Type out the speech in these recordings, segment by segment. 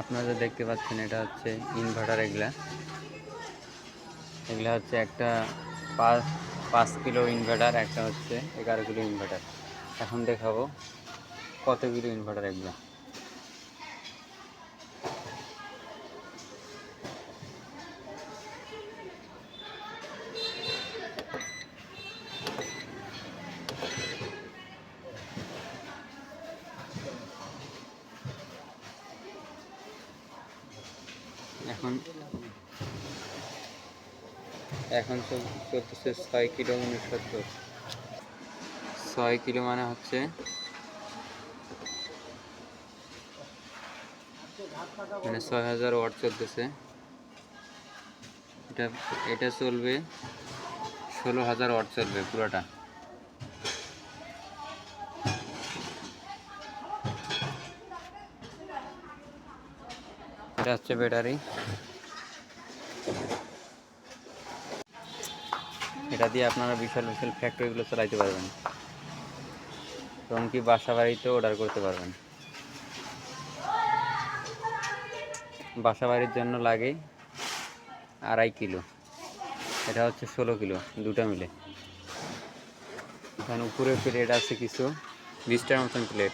আপনারা দেখতে পাচ্ছেন এটা হচ্ছে ইনভার্টার। এগুলা হচ্ছে একটা 5 কিলো ইনভার্টার, একটা হচ্ছে 11 কিলো ইনভার্টার। এখন দেখাবো কত কিলো ইনভার্টার এগুলা। এখন এখন চলতেছে 6 কিলো 69। 6 কিলো মানে হচ্ছে মানে 6000 ওয়াট চলতেছে। এটা চলবে 16000 ওয়াট চলবে পুরোটা। এটা হচ্ছে ব্যাটারি। এটা দিয়ে আপনারা বিশাল বিশাল ফ্যাক্টরিগুলো চালাইতে পারবেন, এমনকি বাসা বাড়িতেও অর্ডার করতে পারবেন। বাসা বাড়ির জন্য লাগে 2.5 কিলো, এটা হচ্ছে 16 কিলো, দুটা মিলে। এখানে উপরে প্লেট আছে কিছু 20টার মতন প্লেট।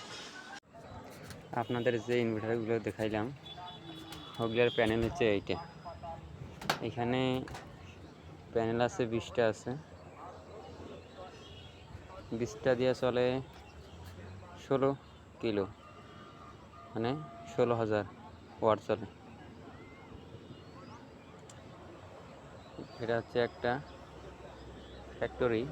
আপনাদের যে ইনভার্টারগুলো দেখাইলাম ওগুলোর প্যানেল হচ্ছে এইটা। এখানে প্যানেল আছে 20টা আছে। 20টা দিয়ে চলে 16 কিলো, মানে 16000 ওয়াট চলে। এটা হচ্ছে একটা ফ্যাক্টরি।